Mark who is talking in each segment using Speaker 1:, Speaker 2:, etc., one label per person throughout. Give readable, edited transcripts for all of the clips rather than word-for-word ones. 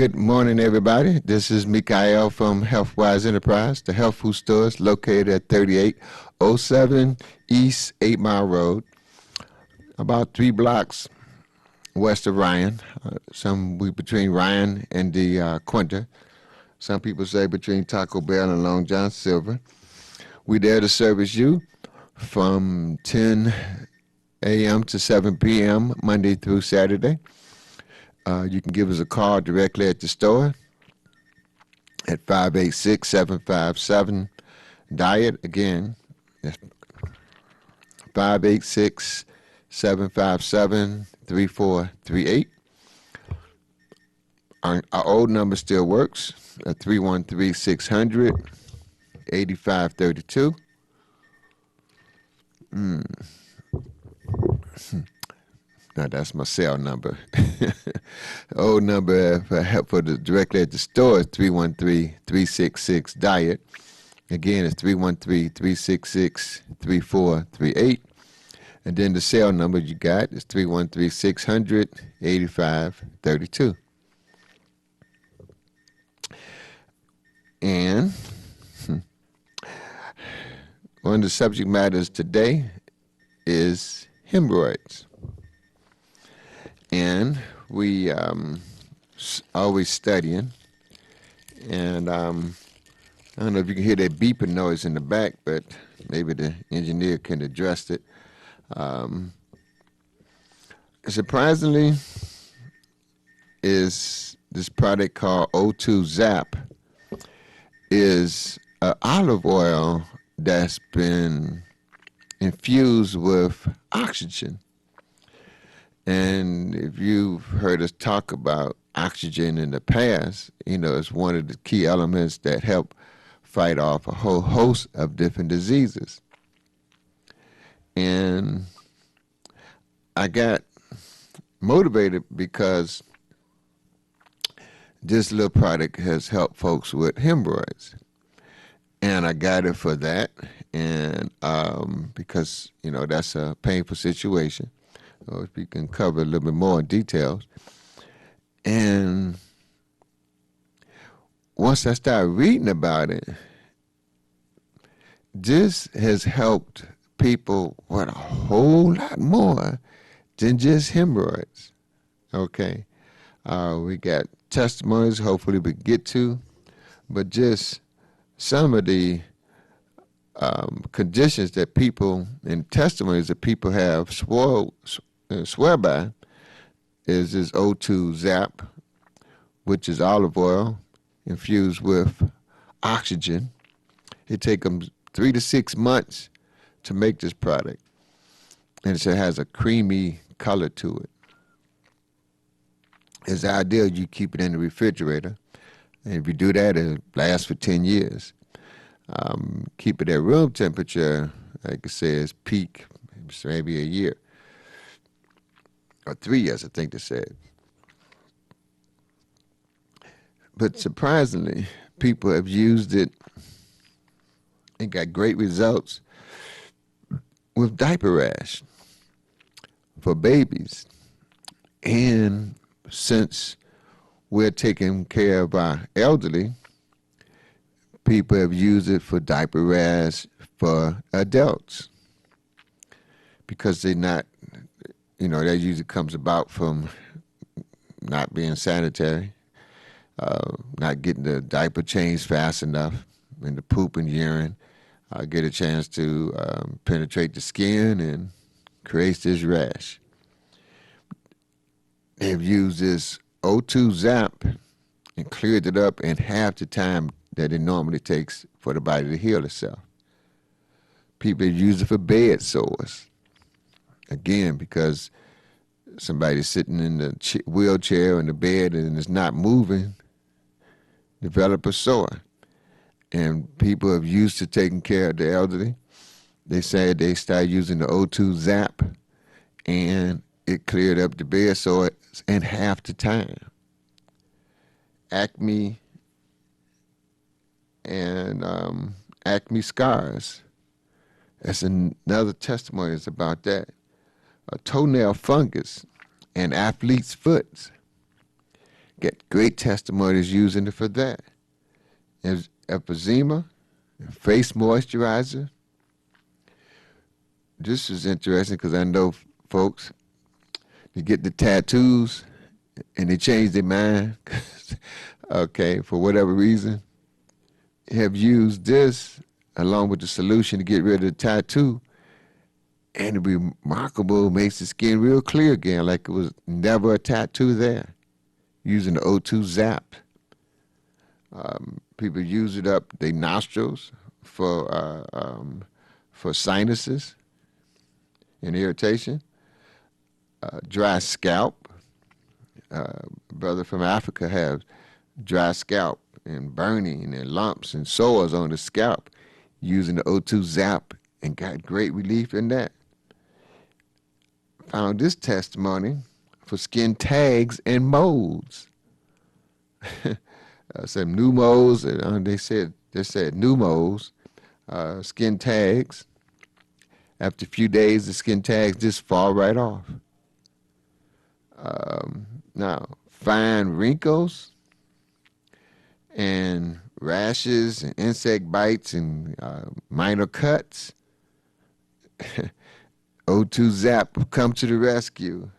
Speaker 1: Good morning, everybody. This is Mikael from Healthwise Enterprise, the health food stores located at 3807 East 8 Mile Road, about 3 blocks west of Ryan. Between Ryan and the Quinter. Some people say between Taco Bell and Long John Silver. We there to service you from 10 a.m. to 7 p.m. Monday through Saturday. You can give us a call directly at the store at 586-757-DIET. Again, that's 586-757-3438. Our old number still works at 313-600-8532. No, that's my cell number. Old number for the directly at the store is 313-366-DIET. Again, it's 313-366-3438. And then the cell number you got is 313-600-8532. And one of the subject matters today is hemorrhoids. And we always studying, and I don't know if you can hear that beeping noise in the back, but maybe the engineer can address it. Surprisingly, is this product called O2 Zap is olive oil that's been infused with oxygen. And if you've heard us talk about oxygen in the past, it's one of the key elements that help fight off a whole host of different diseases. And I got motivated because this little product has helped folks with hemorrhoids. And I got it for that, and because, that's a painful situation. Or if you can cover a little bit more details. And once I started reading about it, this has helped people with a whole lot more than just hemorrhoids. Okay. We got testimonies, hopefully we get to, but just some of the conditions that people, and testimonies that people have swear by is this O2 Zap, which is olive oil infused with oxygen. It takes them 3 to 6 months to make this product, and it has a creamy color to it. It's ideal you keep it in the refrigerator, and if you do that, it lasts for 10 years. Keep it at room temperature, like it says, peak, maybe a year. Or 3 years, I think they said. But surprisingly, people have used it and got great results with diaper rash for babies. And since we're taking care of our elderly, people have used it for diaper rash for adults because they're not, that usually comes about from not being sanitary, not getting the diaper changed fast enough, and the poop and urine get a chance to penetrate the skin and creates this rash. They've used this O2 Zap and cleared it up in half the time that it normally takes for the body to heal itself. People have used it for bed sores. Again, because somebody's sitting in the wheelchair or in the bed and it's not moving, develop a sore. And people have used to taking care of the elderly. They said they started using the O2 Zap, and it cleared up the bed sores in half the time. Acne and acne scars. That's another testimony is about that. A toenail fungus and athlete's foot Get great testimonies using it for that. As emphysema, face moisturizer. This is interesting because I know folks, they get the tattoos and they change their mind, okay, for whatever reason, have used this along with the solution to get rid of the tattoo, and it remarkable makes the skin real clear again, like it was never a tattoo there, using the O2 Zap. People use it up their nostrils for sinuses and irritation. Dry scalp. Brother from Africa has dry scalp and burning and lumps and sores on the scalp using the O2 Zap and got great relief in that. Found this testimony for skin tags and moles. Some new moles, they said new moles, skin tags. After a few days, the skin tags just fall right off. Now, fine wrinkles and rashes and insect bites and minor cuts. O2 Zap come to the rescue.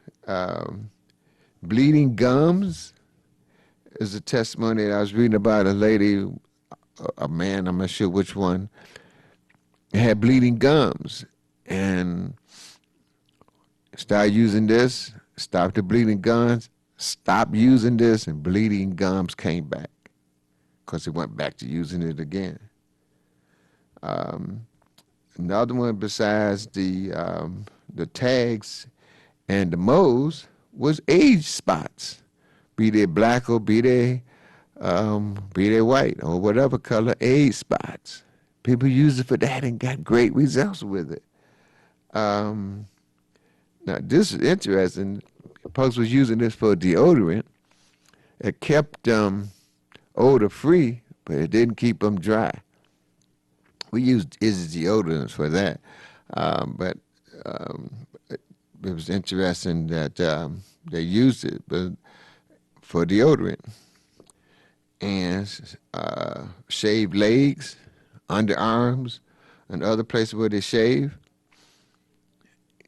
Speaker 1: Bleeding gums is a testimony that I was reading about a lady, a man, I'm not sure which one, had bleeding gums and started using this, stopped the bleeding gums, stopped using this, and bleeding gums came back because he went back to using it again. Another one besides the tags and the moles was age spots, be they black or be they white or whatever color, age spots. People used it for that and got great results with it. Now this is interesting. Folks was using this for deodorant. It kept them odor free, but it didn't keep them dry. We used Izzy's deodorants for that, but it was interesting that they used it for deodorant. And shaved legs, underarms, and other places where they shave,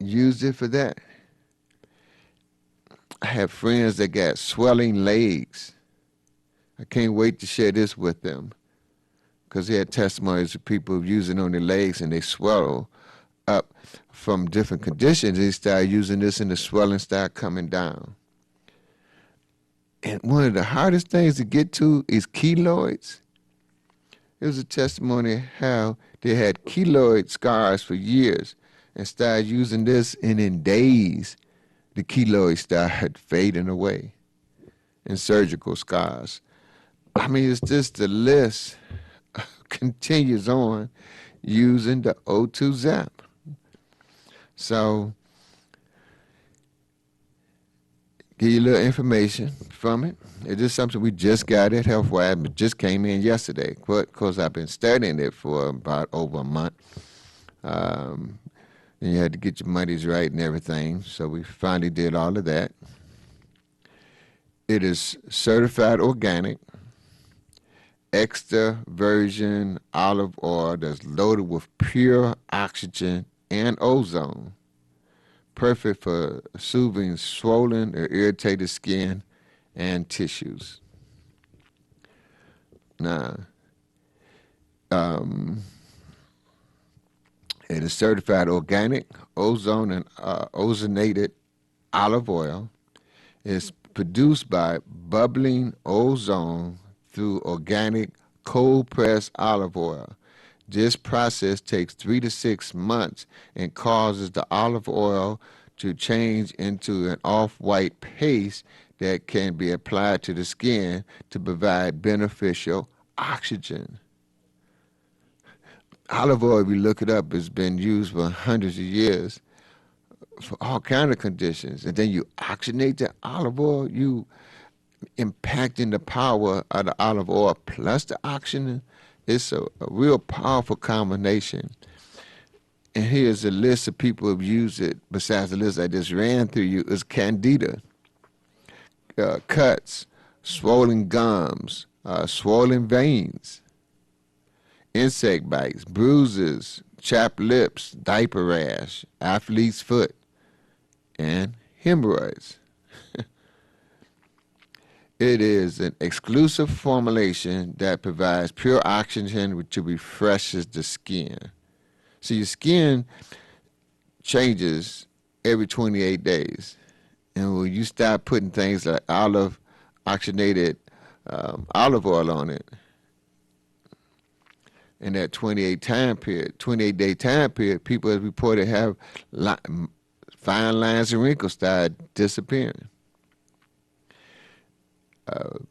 Speaker 1: used it for that. I have friends that got swelling legs. I can't wait to share this with them because they had testimonies of people using on their legs and they swell up from different conditions. They started using this and the swelling started coming down. And one of the hardest things to get to is keloids. It was a testimony how they had keloid scars for years and started using this, and in days, the keloids started fading away and surgical scars. I mean, it's just the list continues on using the O2 Zap. So, give you a little information from it. It is something we just got at Healthwise. It just came in yesterday. Of course, I've been studying it for about over a month. And you had to get your monies right and everything. So we finally did all of that. It is certified organic, extra virgin olive oil that's loaded with pure oxygen and ozone. Perfect for soothing swollen or irritated skin and tissues. Now, it is certified organic, ozone and ozonated olive oil. It's produced by bubbling ozone through organic cold-pressed olive oil. This process takes 3 to 6 months and causes the olive oil to change into an off-white paste that can be applied to the skin to provide beneficial oxygen. Olive oil, if you look it up, has been used for hundreds of years for all kinds of conditions. And then you oxygenate the olive oil, you impacting the power of the olive oil plus the oxygen. It's a real powerful combination. And here's a list of people who've used it, besides the list I just ran through you, is candida, cuts, swollen gums, swollen veins, insect bites, bruises, chapped lips, diaper rash, athlete's foot, and hemorrhoids. It is an exclusive formulation that provides pure oxygen which refreshes the skin. See, your skin changes every 28 days. And when you start putting things like oxygenated olive oil on it, in that 28-day time period, people have reported have fine lines and wrinkles start disappearing.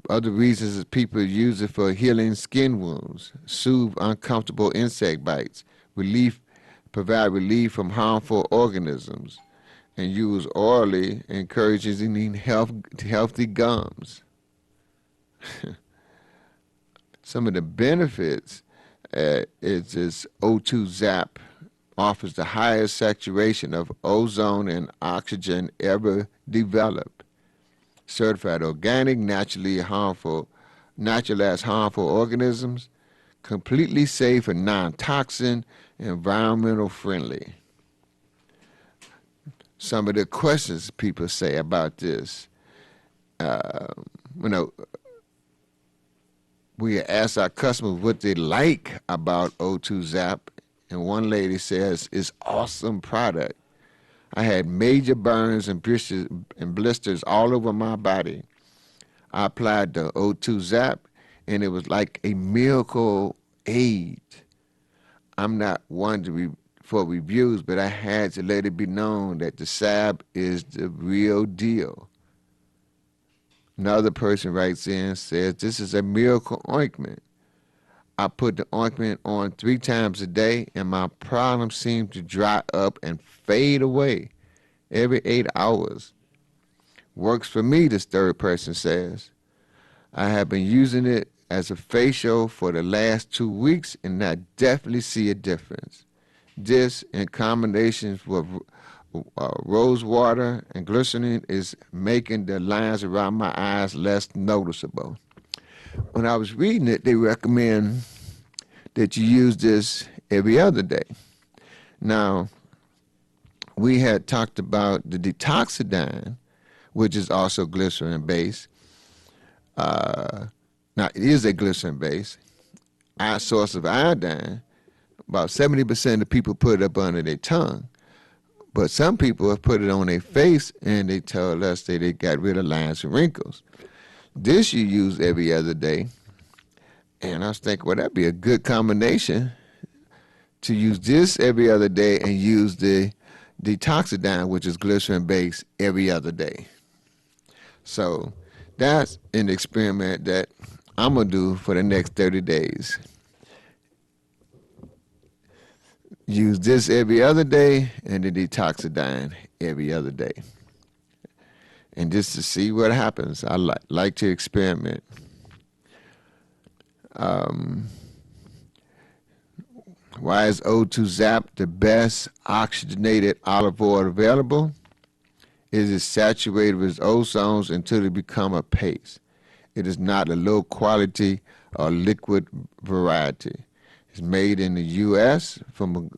Speaker 1: Other reasons is people use it for healing skin wounds, soothe uncomfortable insect bites, provide relief from harmful organisms, and use orally, encouraging healthy gums. Some of the benefits is this O2 Zap offers the highest saturation of ozone and oxygen ever developed. Certified organic, naturally as harmful organisms, completely safe and non-toxin, environmental friendly. Some of the questions people say about this, we ask our customers what they like about O2 Zap, and one lady says it's awesome product. I had major burns and blisters all over my body. I applied the O2 Zap, and it was like a miracle aid. I'm not one for reviews, but I had to let it be known that the salve is the real deal. Another person writes in, says, this is a miracle ointment. I put the ointment on 3 times a day, and my problems seem to dry up and fade away every 8 hours. Works for me, this third person says. I have been using it as a facial for the last 2 weeks, and I definitely see a difference. This, in combination with rose water and glycerin, is making the lines around my eyes less noticeable. When I was reading it, they recommend that you use this every other day. Now, we had talked about the detoxidine, which is also glycerin-based. Now, it is a glycerin-based. Our source of iodine, about 70% of people put it up under their tongue. But some people have put it on their face, and they told us that they got rid of lines and wrinkles. This you use every other day. And I was thinking, well, that'd be a good combination to use this every other day and use the detoxidine, which is glycerin-based, every other day. So that's an experiment that I'm going to do for the next 30 days. Use this every other day and the detoxidine every other day. And just to see what happens. I like to experiment. Why is O2 Zap the best oxygenated olive oil available? It is saturated with ozones until it becomes a paste. It is not a low quality or liquid variety. It's made in the U.S. from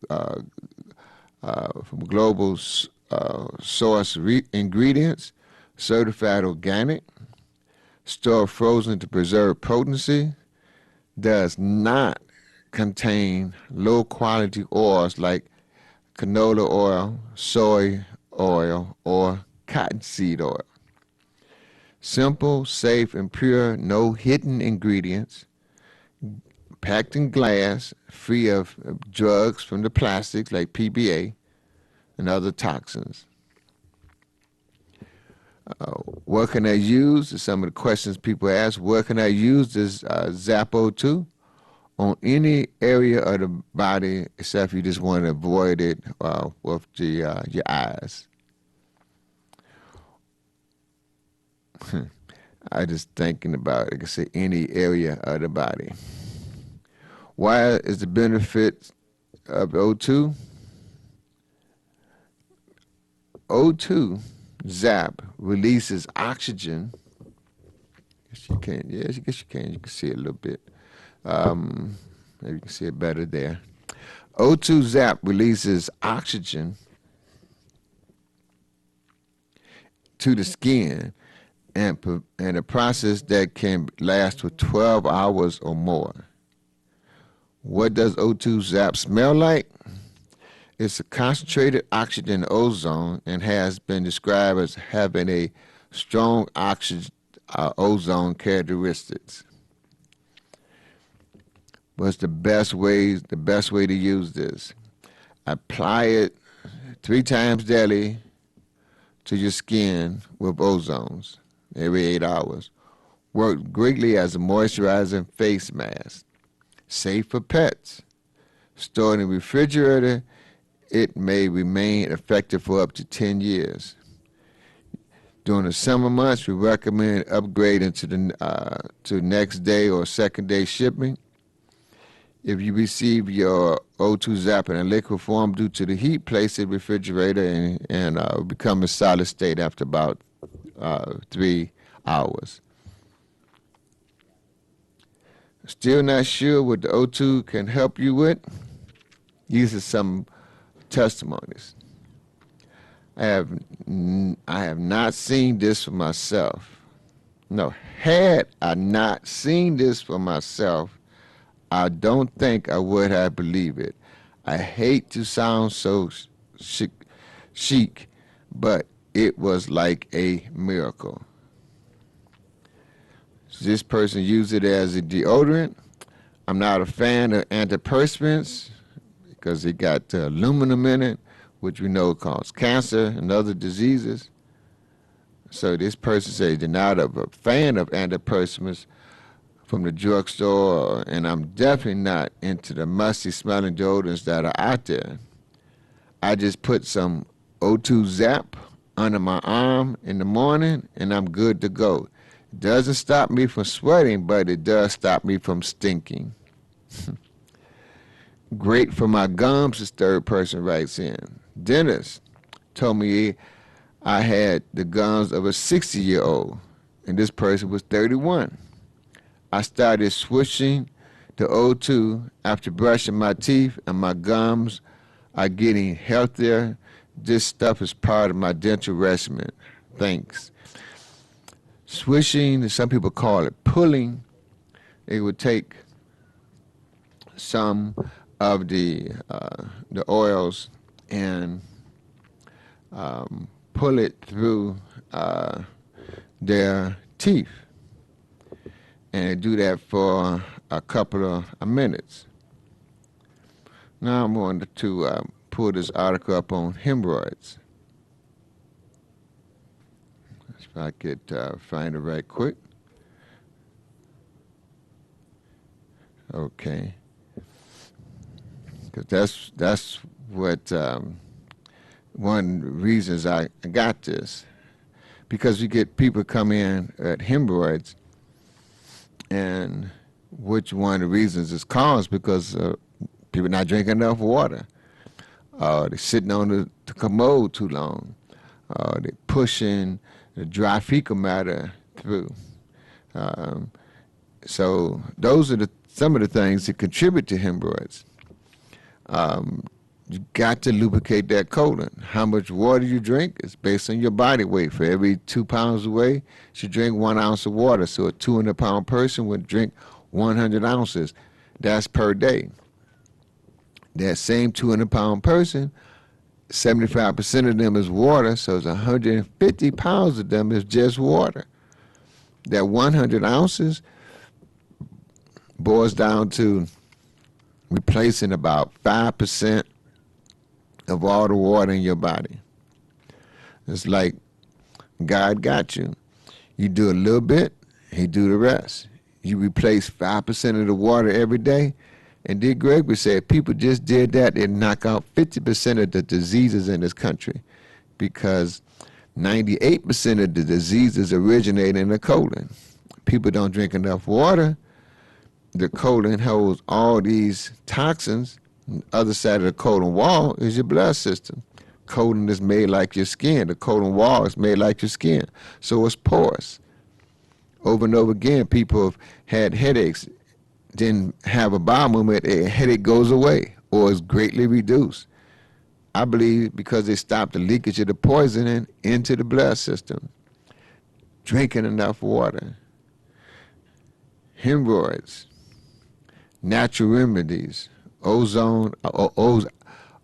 Speaker 1: global source ingredients, certified organic, stored frozen to preserve potency, does not contain low quality oils like canola oil, soy oil, or cottonseed oil. Simple, safe, and pure, no hidden ingredients, packed in glass, free of drugs from the plastics like PBA and other toxins. What can I use? Some of the questions people ask. What can I use this Zap-O2? On any area of the body, except if you just want to avoid it with your eyes. I just thinking about, like I say, any area of the body. Why is the benefit of O2? O2 Zap releases oxygen Guess you can. Yeah, I guess you can. You can see it a little bit. Maybe you can see it better there. O2 Zap releases oxygen to the skin, and a process that can last for 12 hours or more. What does O2 Zap smell like? It's a concentrated oxygen ozone and has been described as having a strong oxygen ozone characteristics. What's the best way? The best way to use this: apply it 3 times daily to your skin with ozones every 8 hours. Work greatly as a moisturizing face mask. Safe for pets. Stored in the refrigerator, it may remain effective for up to 10 years. During the summer months, we recommend upgrading to next day or second day shipping. If you receive your O2 Zap in a liquid form due to the heat, place it in the refrigerator and become a solid state after about 3 hours. Still not sure what the O2 can help you with? These are some testimonies. I have not seen this for myself. No, had I not seen this for myself, I don't think I would have believed it. I hate to sound so chic, but it was like a miracle. This person used it as a deodorant. I'm not a fan of antiperspirants because it got aluminum in it, which we know causes cancer and other diseases. So this person says they're not a fan of antiperspirants from the drugstore, and I'm definitely not into the musty smelling deodorants that are out there. I just put some O2 Zap under my arm in the morning, and I'm good to go. It doesn't stop me from sweating, but it does stop me from stinking. Great for my gums, this third person writes in. Dentist told me I had the gums of a 60-year-old, and this person was 31. I started swishing to O2 after brushing my teeth, and my gums are getting healthier. This stuff is part of my dental regimen. Thanks. Swishing, some people call it pulling. It would take some of the oils and pull it through their teeth, and do that for a couple of minutes. Now I'm going to pull this article up on hemorrhoids. If I could find it right quick. Okay. Because that's what one of the reasons I got this. Because you get people come in at hemorrhoids, and which one of the reasons is caused because people not drinking enough water. They're sitting on the commode too long. They're pushing the dry fecal matter through. So those are some of the things that contribute to hemorrhoids. You got to lubricate that colon. How much water you drink is based on your body weight. For every 2 pounds of weight, you should drink 1 ounce of water. So a 200-pound person would drink 100 ounces. That's per day. That same 200-pound person, 75% of them is water, so it's 150 pounds of them is just water. That 100 ounces boils down to replacing about 5% of all the water in your body. It's like God got you. You do a little bit, he do the rest. You replace 5% of the water every day, and Dick Gregory said if people just did that, they'd knock out 50% of the diseases in this country, because 98% of the diseases originate in the colon. People don't drink enough water. The colon holds all these toxins. The other side of the colon wall is your blood system. Colon is made like your skin. The colon wall is made like your skin. So it's porous. over and over again, people have had headaches, then have a bowel movement, a headache goes away or is greatly reduced. I believe because they stop the leakage of the poisoning into the blood system. Drinking enough water. Hemorrhoids. Natural remedies.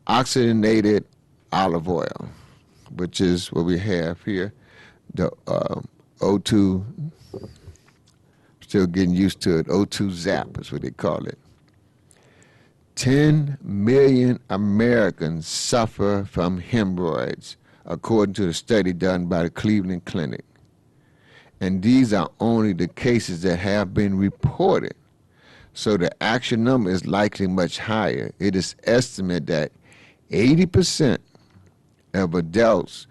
Speaker 1: Oxygenated olive oil, which is what we have here. The O2, still getting used to it. O2 Zap is what they call it. 10 million Americans suffer from hemorrhoids, according to a study done by the Cleveland Clinic. And these are only the cases that have been reported. So the actual number is likely much higher. It is estimated that 80% of adults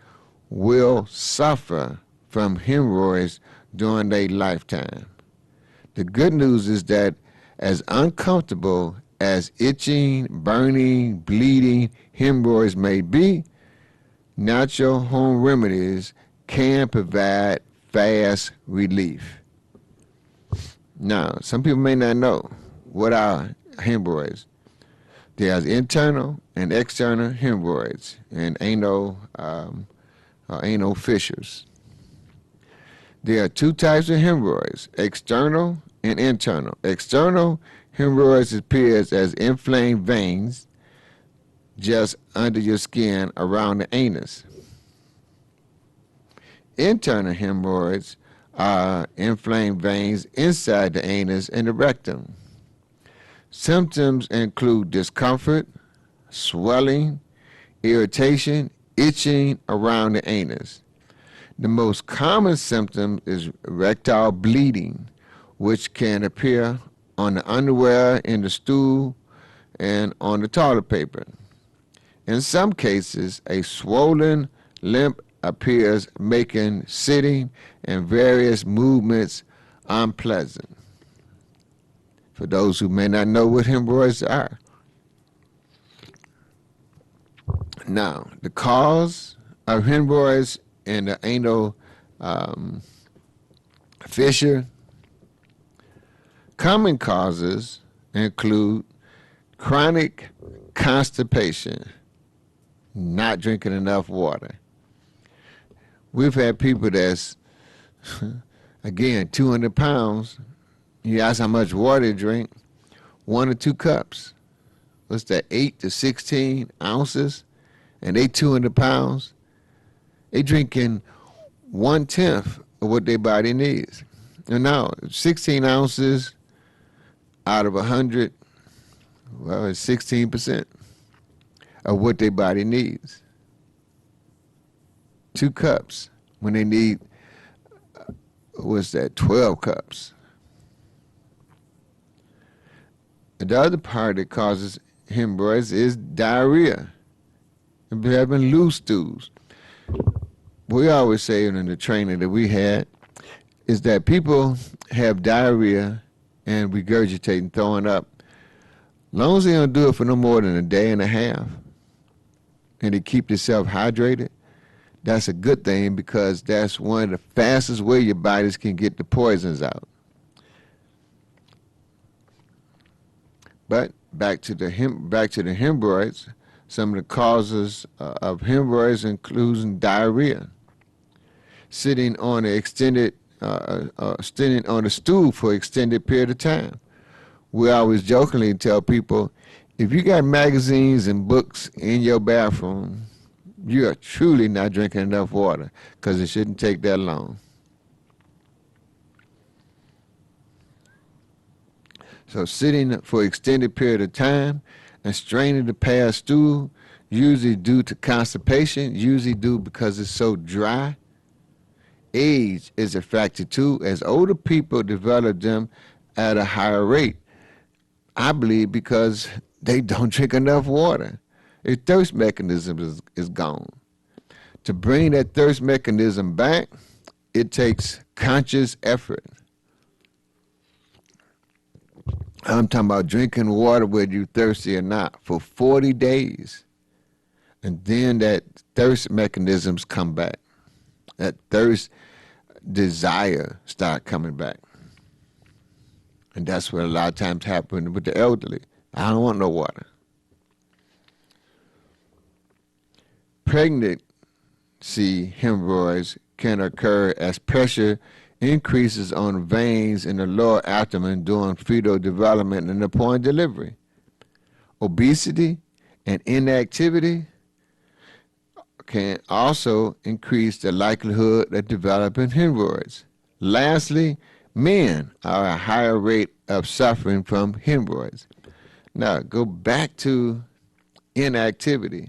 Speaker 1: will suffer from hemorrhoids during their lifetime. The good news is that as uncomfortable as itching, burning, bleeding, hemorrhoids may be, natural home remedies can provide fast relief. Now, some people may not know what are hemorrhoids. There's internal and external hemorrhoids and anal fissures. There are two types of hemorrhoids, external and internal. External hemorrhoids appears as inflamed veins just under your skin around the anus. Internal hemorrhoids are inflamed veins inside the anus and the rectum. Symptoms include discomfort, swelling, irritation, itching around the anus. The most common symptom is erectile bleeding, which can appear on the underwear, in the stool, and on the toilet paper. In some cases, a swollen limp appears, making sitting and various movements unpleasant. For those who may not know what hemorrhoids are. Now, the cause of hemorrhoids in the anal fissure. Common causes include chronic constipation, not drinking enough water. We've had people that's, again, 200 pounds. You ask how much water they drink, 1 or 2 cups. What's that, 8 to 16 ounces? And they 200 pounds. They drinking 1/10 of what their body needs. And now, 16 ounces out of 100, well, it's 16% of what their body needs. 2 cups when they need, 12 cups. The other part that causes hemorrhoids is diarrhea and having loose stools. We always say in the training that we had is that people have diarrhea and regurgitating, throwing up. As long as they don't do it for no more than a day and a half and they keep themselves hydrated, that's a good thing because that's one of the fastest ways your bodies can get the poisons out. But back to the hemorrhoids, some of the causes of hemorrhoids include diarrhea, sitting on the stool for an extended period of time. We always jokingly tell people, if you got magazines and books in your bathroom, you are truly not drinking enough water because it shouldn't take that long. So sitting for an extended period of time and straining to pass stool, usually due to constipation, usually due because it's so dry. Age is a factor too, as older people develop them at a higher rate. I believe because they don't drink enough water. Their thirst mechanism is gone. To bring that thirst mechanism back, it takes conscious effort. I'm talking about drinking water whether you're thirsty or not for 40 days. And then that thirst mechanisms come back. That thirst desire start coming back. And that's what a lot of times happens with the elderly. I don't want no water. Pregnancy hemorrhoids can occur as pressure increases on veins in the lower abdomen during fetal development and upon delivery. Obesity and inactivity can also increase the likelihood of developing hemorrhoids. Lastly, men are at a higher rate of suffering from hemorrhoids. Now, go back to inactivity.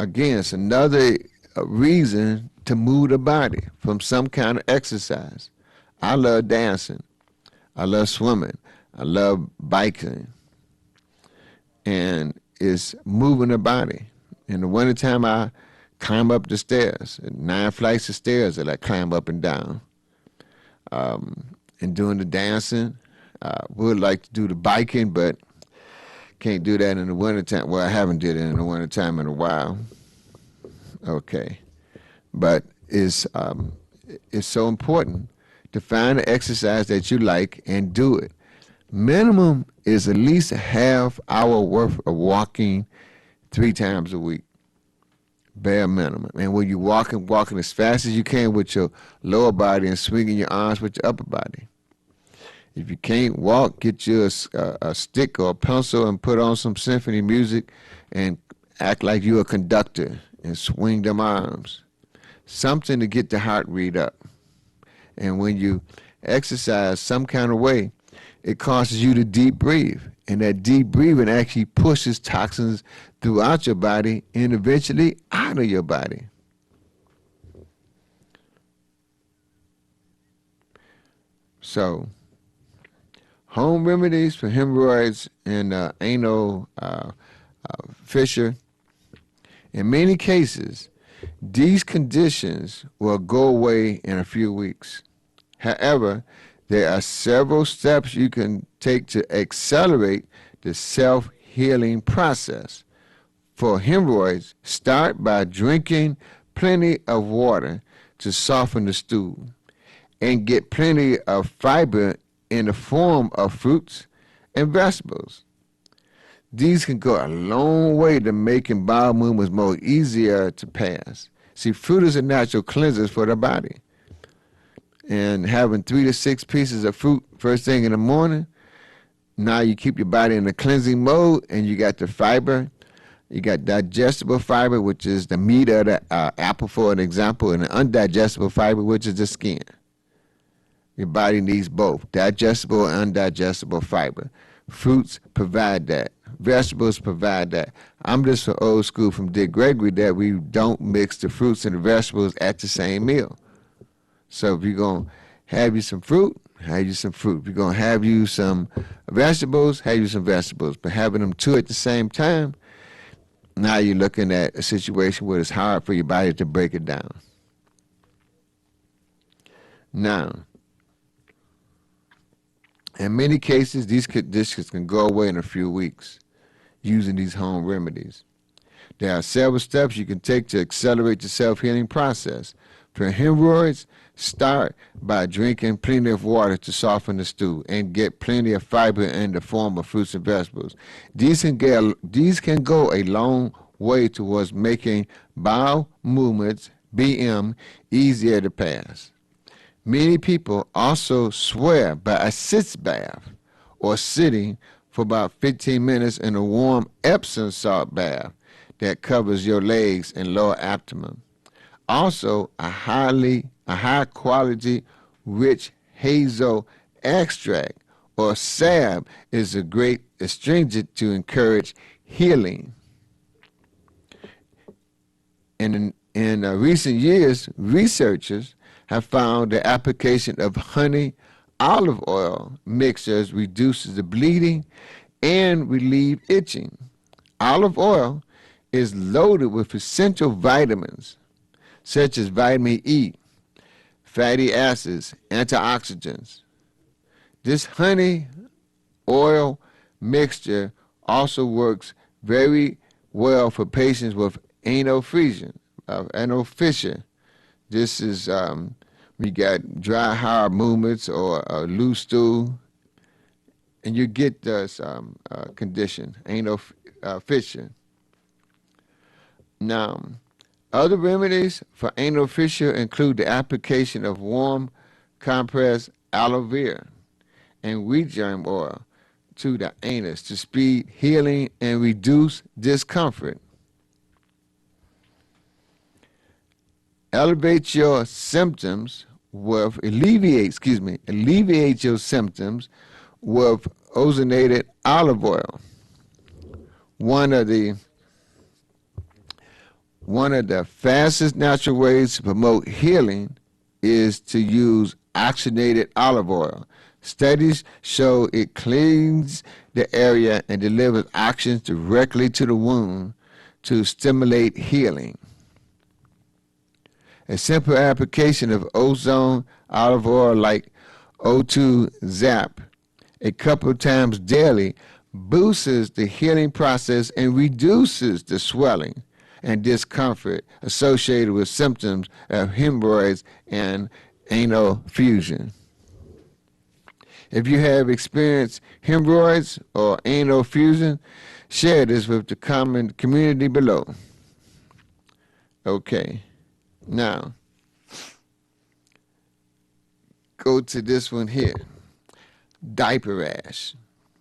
Speaker 1: Again, it's another reason to move the body from some kind of exercise. I love dancing. I love swimming. I love biking. And it's moving the body. In the wintertime, I climb up the stairs, 9 flights of stairs that I climb up and down. And doing the dancing, would like to do the biking, but can't do that in the wintertime. Well, I haven't did it in the wintertime in a while. Okay. But it's so important to find an exercise that you like and do it. Minimum is at least a half hour worth of walking 3 times a week. Bare minimum. And when you're walking as fast as you can with your lower body and swinging your arms with your upper body. If you can't walk, get you a stick or a pencil and put on some symphony music and act like you're a conductor and swing them arms. Something to get the heart rate up. And when you exercise some kind of way, it causes you to deep breathe. And that deep breathing actually pushes toxins throughout your body and eventually out of your body. So, home remedies for hemorrhoids and anal fissure. In many cases, these conditions will go away in a few weeks. However, there are several steps you can take to accelerate the self-healing process. For hemorrhoids, start by drinking plenty of water to soften the stool and get plenty of fiber in the form of fruits and vegetables. These can go a long way to making bowel movements more easier to pass. See, fruit is a natural cleanser for the body. And having 3 to 6 pieces of fruit first thing in the morning, now you keep your body in the cleansing mode, and you got the fiber. You got digestible fiber, which is the meat of the apple, for an example, and the undigestible fiber, which is the skin. Your body needs both, digestible and undigestible fiber. Fruits provide that. Vegetables provide that. I'm just so old school from Dick Gregory that we don't mix the fruits and the vegetables at the same meal. So if you're going to have you some fruit, have you some fruit. If you're going to have you some vegetables, have you some vegetables. But having them 2 at the same time, now you're looking at a situation where it's hard for your body to break it down. Now, in many cases, these conditions can go away in a few weeks using these home remedies. There are several steps you can take to accelerate the self-healing process. For hemorrhoids, start by drinking plenty of water to soften the stool and get plenty of fiber in the form of fruits and vegetables. These can go a long way towards making bowel movements, BM, easier to pass. Many people also swear by a sitz bath or sitting for about 15 minutes in a warm Epsom salt bath that covers your legs and lower abdomen. Also, a high quality rich hazel extract or salve is a great astringent to encourage healing. And in recent years, researchers have found the application of honey olive oil mixtures reduces the bleeding and relieve itching. Olive oil is loaded with essential vitamins such as vitamin E, fatty acids, antioxidants. This honey oil mixture also works very well for patients with anal fissure. This is We got dry, hard movements or a loose stool, and you get this condition, anal fissure. Now, other remedies for anal fissure include the application of warm compressed aloe vera and wheat germ oil to the anus to speed healing and reduce discomfort. Alleviate your symptoms with alleviate your symptoms with ozonated olive oil. One of the fastest natural ways to promote healing is to use oxygenated olive oil. Studies show it cleans the area and delivers oxygen directly to the wound to stimulate healing. A simple application of ozone olive oil like O2 Zap a couple of times daily boosts the healing process and reduces the swelling and discomfort associated with symptoms of hemorrhoids and anal fusion. If you have experienced hemorrhoids or anal fusion, share this with the common community below. Okay, now go to this one here, diaper rash.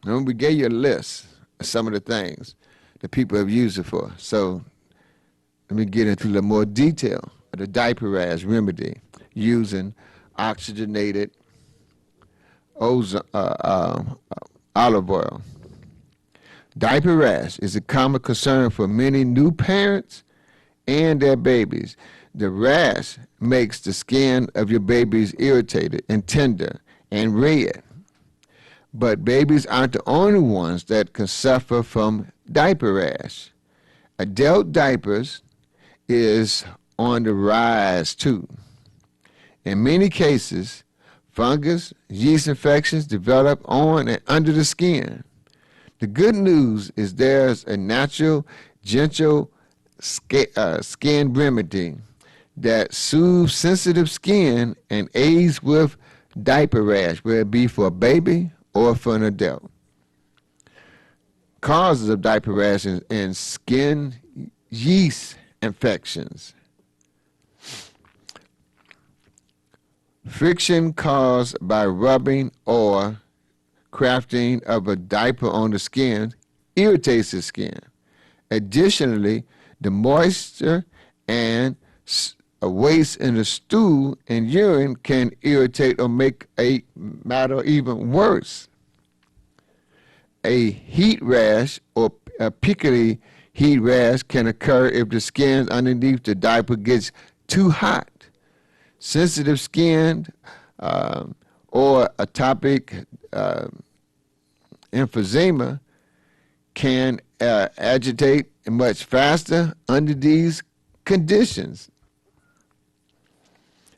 Speaker 1: Now, we gave you a list of some of the things that people have used it for. So let me get into a little more detail of the diaper rash remedy using oxygenated olive oil. Diaper rash is a common concern for many new parents and their babies. The rash makes the skin of your babies irritated and tender and red. But babies aren't the only ones that can suffer from diaper rash. Adult diapers is on the rise too. In many cases, fungus, yeast infections develop on and under the skin. The good news is there's a natural, gentle skin remedy that soothes sensitive skin and aids with diaper rash, whether it be for a baby or for an adult. Causes of diaper rash and skin yeast infections. Friction caused by rubbing or crafting of a diaper on the skin irritates the skin. Additionally, the moisture and waste in the stool and urine can irritate or make a matter even worse. A heat rash or a prickly heat rash can occur if the skin underneath the diaper gets too hot. Sensitive skin or atopic emphysema can agitate much faster under these conditions.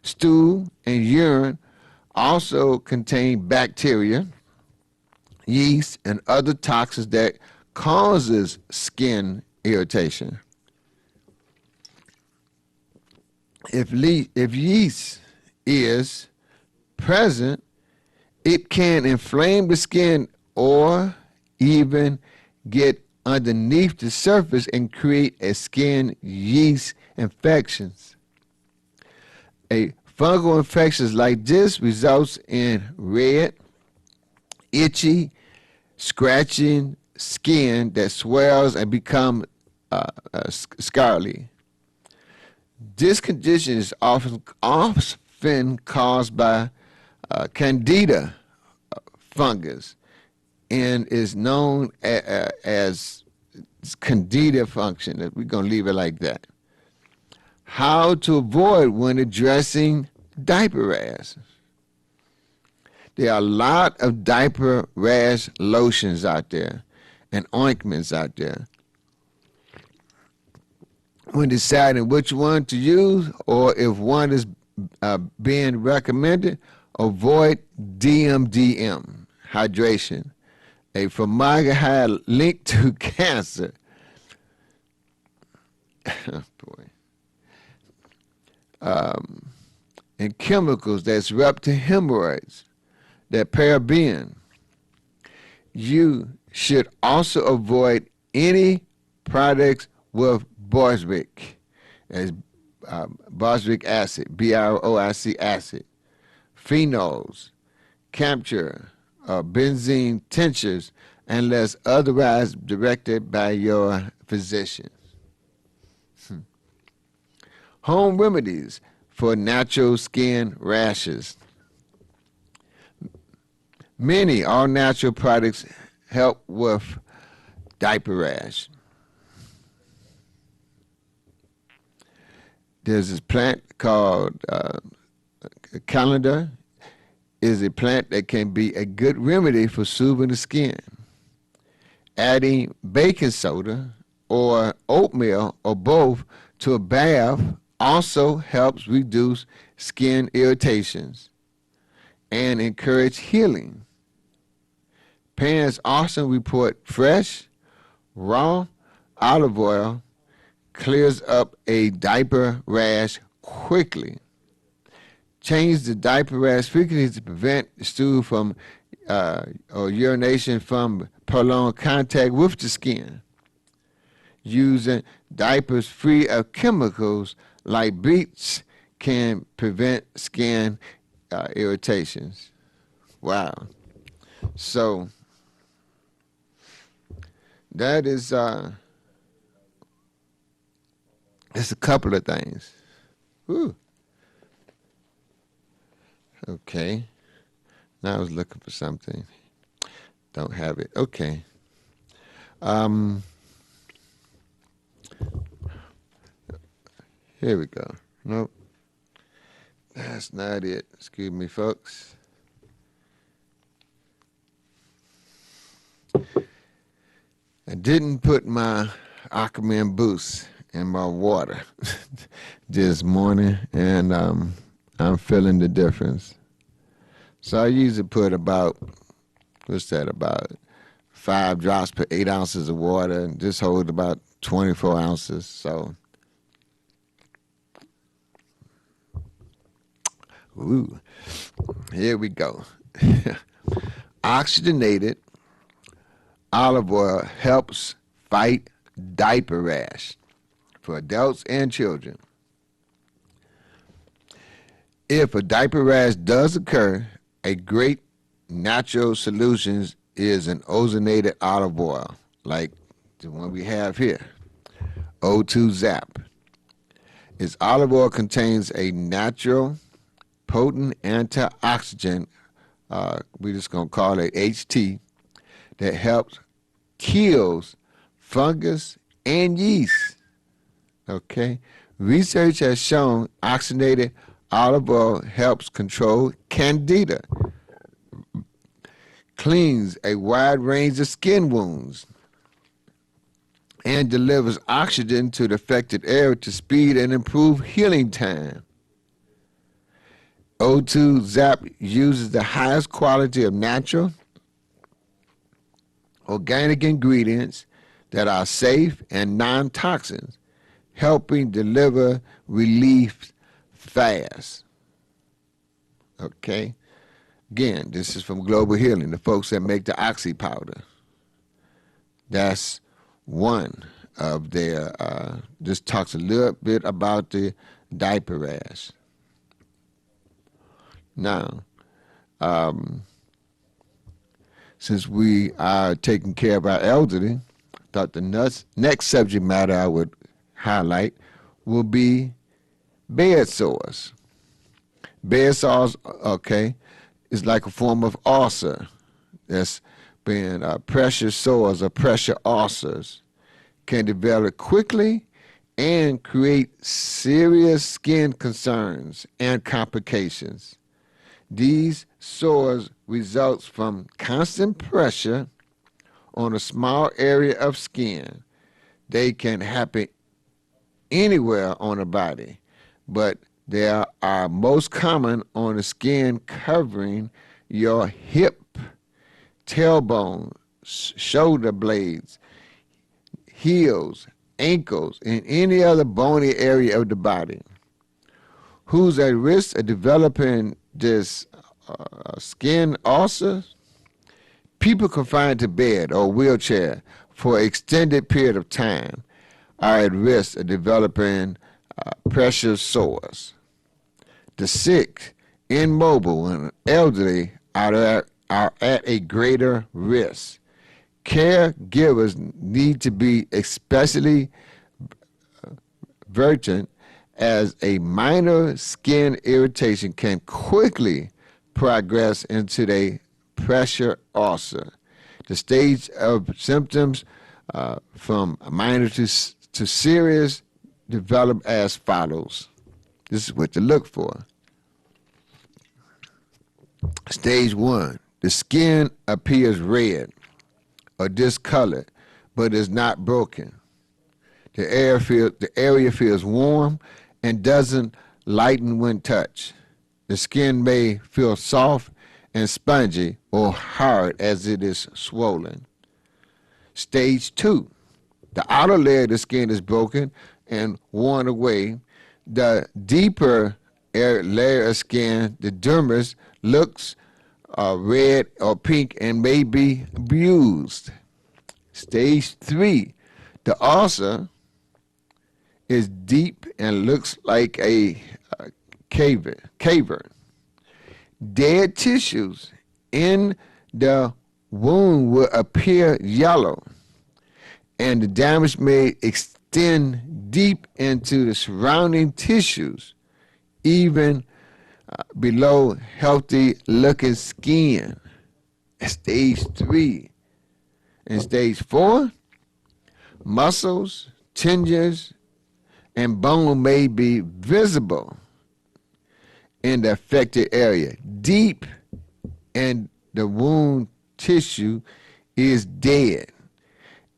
Speaker 1: Stool and urine also contain bacteria, yeast, and other toxins that causes skin irritation. If yeast is present, it can inflame the skin or even get underneath the surface and create a skin yeast infections. A fungal infection like this results in red, itchy, scratching skin that swells and becomes scarly. This condition is often caused by candida fungus and is known as candida function. We're going to leave it like that. How to avoid when addressing diaper rash. There are a lot of diaper rash lotions out there and ointments out there. When deciding which one to use or if one is being recommended, avoid DMDM, hydration, a formaldehyde linked to cancer. Boy. and chemicals that disrupt the hemorrhoids, that paraben. You should also avoid any products with boric, as boric acid, BROIC acid, phenols, capture, benzene tinctures, unless otherwise directed by your physician. Home remedies for natural skin rashes. Many all-natural products help with diaper rash. There's this plant called calendar. Is a plant that can be a good remedy for soothing the skin. Adding baking soda or oatmeal or both to a bath also helps reduce skin irritations and encourage healing. Parents also report fresh, raw olive oil clears up a diaper rash quickly. Change the diaper rash frequently to prevent stool from or urination from prolonged contact with the skin. Using diapers free of chemicals like bleach can prevent skin irritations. Wow. So that is it's a couple of things. Whew. Okay. Now I was looking for something. Don't have it. Okay. Here we go. Nope. That's not it. Excuse me, folks. I didn't put my Aquaman boost in my water this morning, and I'm feeling the difference. So I usually put about, about 5 drops per 8 ounces of water, and this holds about 24 ounces. So, ooh, here we go. Oxygenated olive oil helps fight diaper rash for adults and children. If a diaper rash does occur, a great natural solution is an ozonated olive oil, like the one we have here, O2 Zap. Its olive oil contains a natural, potent antioxidant, we're just going to call it HT, that helps kills fungus and yeast. Okay? Research has shown oxygenated olive oil helps control candida, cleans a wide range of skin wounds, and delivers oxygen to the affected area to speed and improve healing time. O2 Zap uses the highest quality of natural, organic ingredients that are safe and non-toxins, helping deliver relief fast. Okay? Again, this is from Global Healing, the folks that make the oxy powder. That's one of their, this talks a little bit about the diaper rash. Now, since we are taking care of our elderly, I thought the next subject matter I would highlight will be bed sores. Bed sores, okay, is like a form of ulcer. That's been pressure sores or pressure ulcers can develop quickly and create serious skin concerns and complications. These sores results from constant pressure on a small area of skin. They can happen anywhere on the body, but they are most common on the skin covering your hip, tailbone, shoulder blades, heels, ankles, and any other bony area of the body. who's at risk of developing this skin ulcer? People confined to bed or wheelchair for an extended period of time are at risk of developing pressure sores. The sick, immobile, and elderly are at a greater risk. Caregivers need to be especially vigilant as a minor skin irritation can quickly progress into the pressure ulcer. The stage of symptoms from minor to serious develop as follows. This is what to look for. Stage 1, the skin appears red or discolored, but is not broken. The area feels warm and doesn't lighten when touched. The skin may feel soft and spongy or hard as it is swollen. Stage 2, the outer layer of the skin is broken and worn away. The deeper layer of skin, the dermis, looks red or pink and may be bruised. Stage 3, the ulcer is deep and looks like a cavern. Dead tissues in the wound will appear yellow, and the damage may extend deep into the surrounding tissues, even below healthy-looking skin. Stage 3. In stage 4, muscles, tendons, and bone may be visible in the affected area. Deep in the wound tissue is dead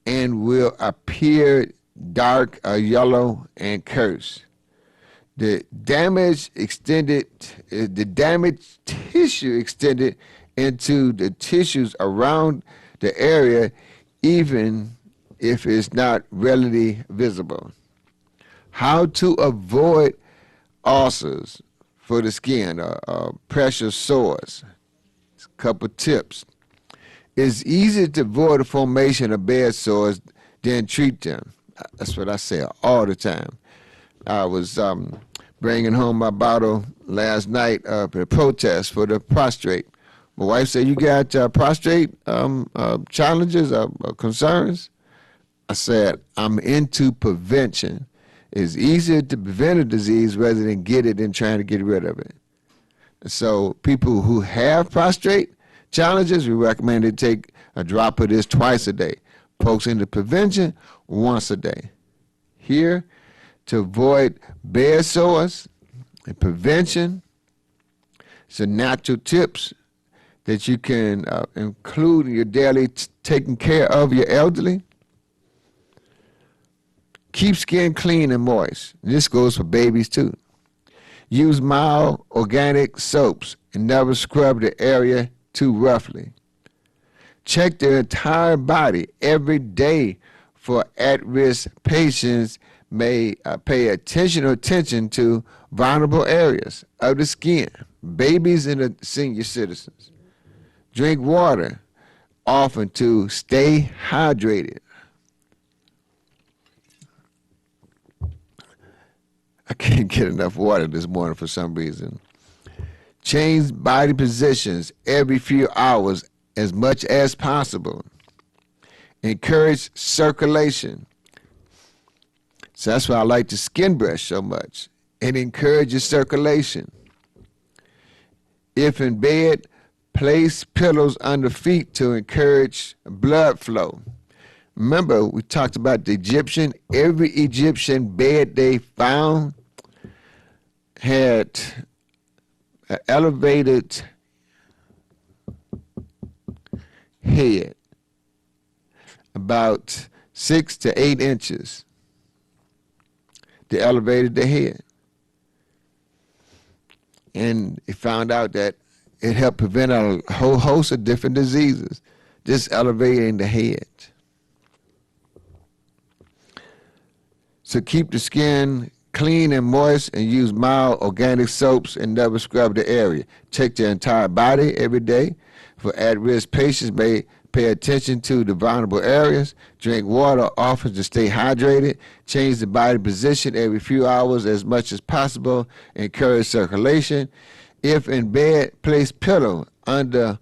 Speaker 1: and will appear dark or yellow and cursed. The damaged tissue extended into the tissues around the area, even if it's not readily visible. How to avoid ulcers for the skin, pressure sores. A couple tips. It's easier to avoid the formation of bed sores than treat them. That's what I say all the time. I was bringing home my bottle last night for a protest for the prostrate. My wife said, "You got prostrate challenges or concerns?" I said, "I'm into prevention. It's easier to prevent a disease rather than get it and trying to get rid of it." So people who have prostrate challenges, we recommend they take a drop of this twice a day. Folks into prevention, once a day. Here, to avoid bed sores and prevention, some natural tips that you can include in your daily taking care of your elderly. Keep skin clean and moist. This goes for babies too. Use mild organic soaps and never scrub the area too roughly. Check the entire body every day for at-risk patients. May pay attention to vulnerable areas of the skin, babies and the senior citizens. Drink water often to stay hydrated. I can't get enough water this morning for some reason. Change body positions every few hours as much as possible. Encourage circulation. So that's why I like the skin brush so much. It encourages circulation. If in bed, place pillows under feet to encourage blood flow. Remember, we talked about the Egyptian. Every Egyptian bed they found had an elevated head, about 6 to 8 inches. They elevated the head. And they found out that it helped prevent a whole host of different diseases, just elevating the head. So keep the skin clean and moist, and use mild organic soaps and never scrub the area. Check the entire body every day. For at-risk patients, may pay attention to the vulnerable areas. Drink water often to stay hydrated. Change the body position every few hours as much as possible. Encourage circulation. If in bed, place pillow under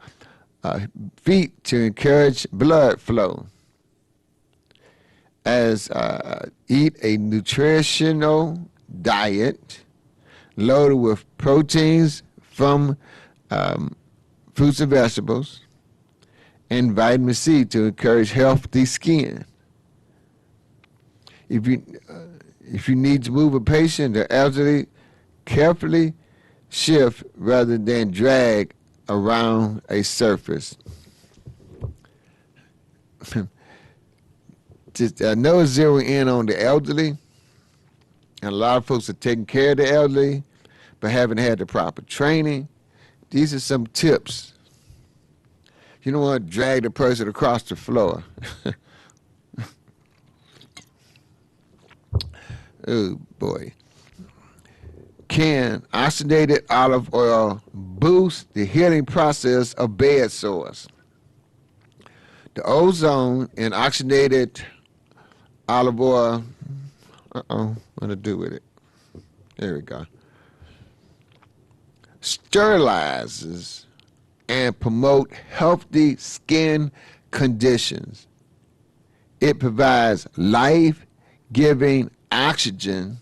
Speaker 1: feet to encourage blood flow. Eat a nutritional diet loaded with proteins from fruits and vegetables and vitamin C to encourage healthy skin. If you need to move a patient or elderly, carefully shift rather than drag around a surface. I know it's zeroing in on the elderly, and a lot of folks are taking care of the elderly but haven't had the proper training. These are some tips. You don't want to drag the person across the floor. Oh, boy. Can oxygenated olive oil boost the healing process of bed sores? The ozone in oxygenated olive oil, what to do with it? There we go. Sterilizes and promote healthy skin conditions. It provides life-giving oxygen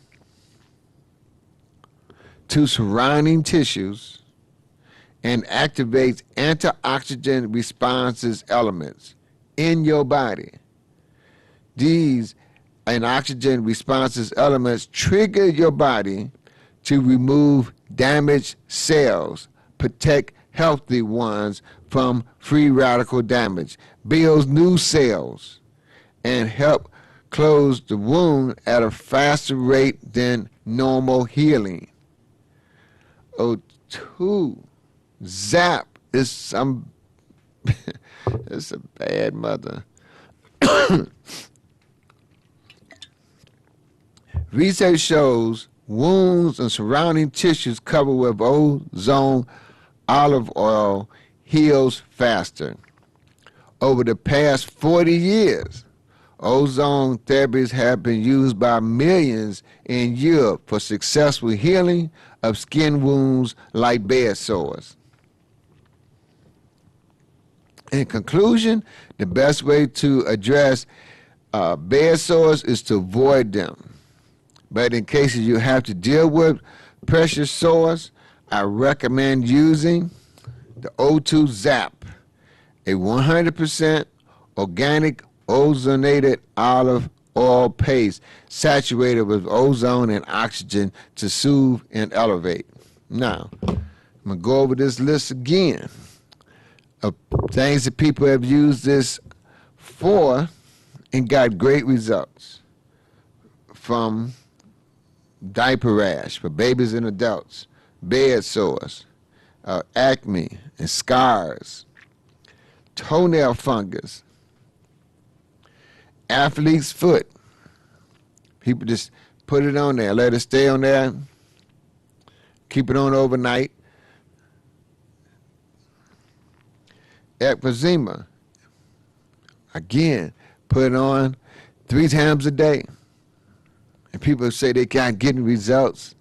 Speaker 1: to surrounding tissues and activates antioxidant responses elements in your body. These antioxidant responses elements trigger your body to remove damaged cells, protect healthy ones from free radical damage, builds new cells, and help close the wound at a faster rate than normal healing. O2 Zap is some it's a bad mother. Research shows wounds and surrounding tissues covered with ozone olive oil heals faster. Over the past 40 years, ozone therapies have been used by millions in Europe for successful healing of skin wounds like bed sores. In conclusion, the best way to address bed sores is to avoid them. But in cases you have to deal with pressure sores, I recommend using the O2 Zap, a 100% organic ozonated olive oil paste saturated with ozone and oxygen to soothe and elevate. Now, I'm going to go over this list again of things that people have used this for and got great results. From diaper rash for babies and adults, bed sores, acne and scars, toenail fungus, athlete's foot. People just put it on there, let it stay on there, keep it on overnight. Eczema, again, put it on 3 times a day. And people say they can't get results.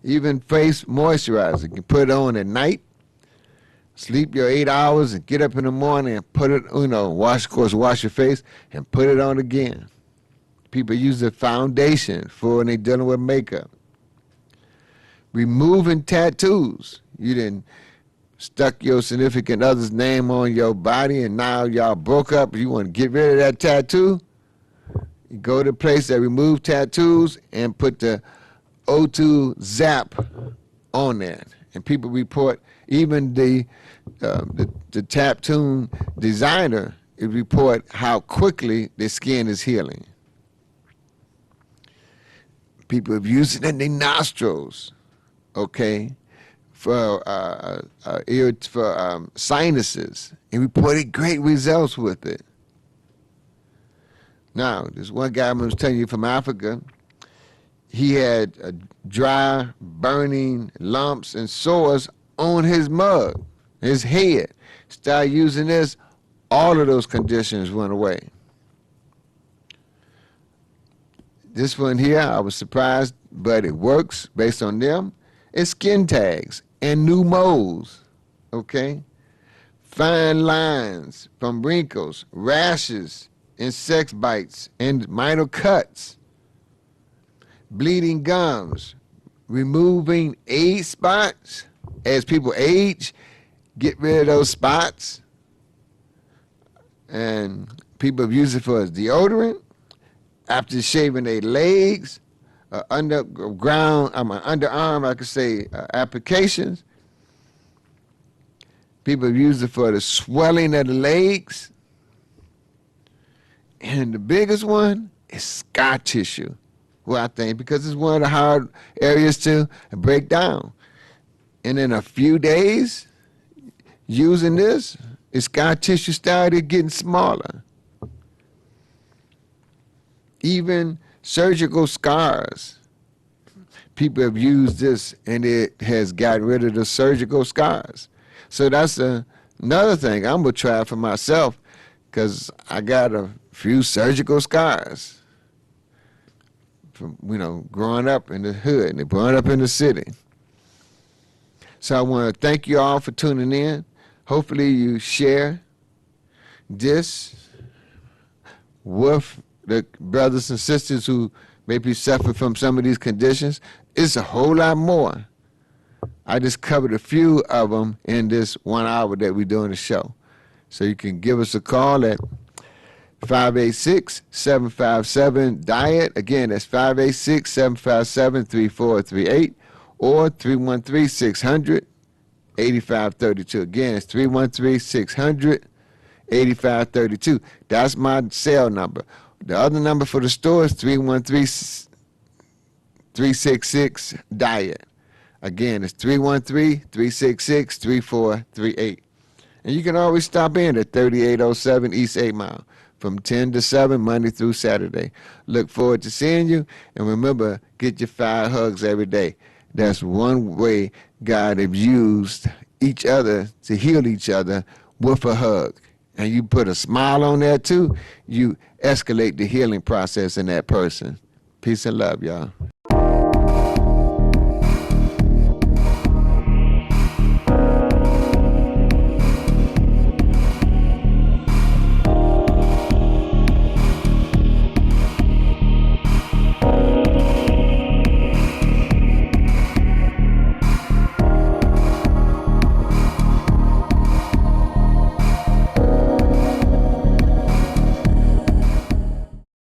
Speaker 1: Even face moisturizer, you can put it on at night, sleep your 8 hours, and get up in the morning and put it, wash your face and put it on again. People use the foundation for when they're dealing with makeup. Removing tattoos. You didn't stuck your significant other's name on your body and now y'all broke up. You want to get rid of that tattoo? You go to a place that remove tattoos and put the O2 Zap on there. And people report, even the tattoo designer, report how quickly their skin is healing. People have used it in their nostrils, okay, for sinuses, and reported great results with it. Now, there's one guy I was telling you from Africa. he had dry, burning lumps and sores on his mug, his head. Started using this, all of those conditions went away. This one here, I was surprised, but it works based on them. It's skin tags and new moles, okay? Fine lines from wrinkles, rashes, insect bites, and minor cuts. Bleeding gums, removing age spots. As people age, get rid of those spots. And people have used it for as deodorant. After shaving their legs, underarm, I could say, applications. People have used it for the swelling of the legs. And the biggest one is scar tissue. Well, I think because it's one of the hard areas to break down. And in a few days, using this, the scar tissue started getting smaller. Even surgical scars. People have used this and it has gotten rid of the surgical scars. So that's another thing I'm going to try for myself because I got a few surgical scars from, growing up in the hood and growing up in the city. So I want to thank you all for tuning in. Hopefully you share this with the brothers and sisters who maybe suffer from some of these conditions. It's a whole lot more. I just covered a few of them in this 1 hour that we're doing the show. So you can give us a call at 586-757-DIET. Again, that's 586-757-3438 or 313-600-8532. Again, it's 313-600-8532. That's my cell number. The other number for the store is 313-366-DIET. Again, it's 313-366-3438. And you can always stop in at 3807 East 8 Mile from 10 to 7, Monday through Saturday. Look forward to seeing you. And remember, get your 5 hugs every day. That's one way God has used each other to heal each other with a hug. And you put a smile on there too, you escalate the healing process in that person. Peace and love, y'all.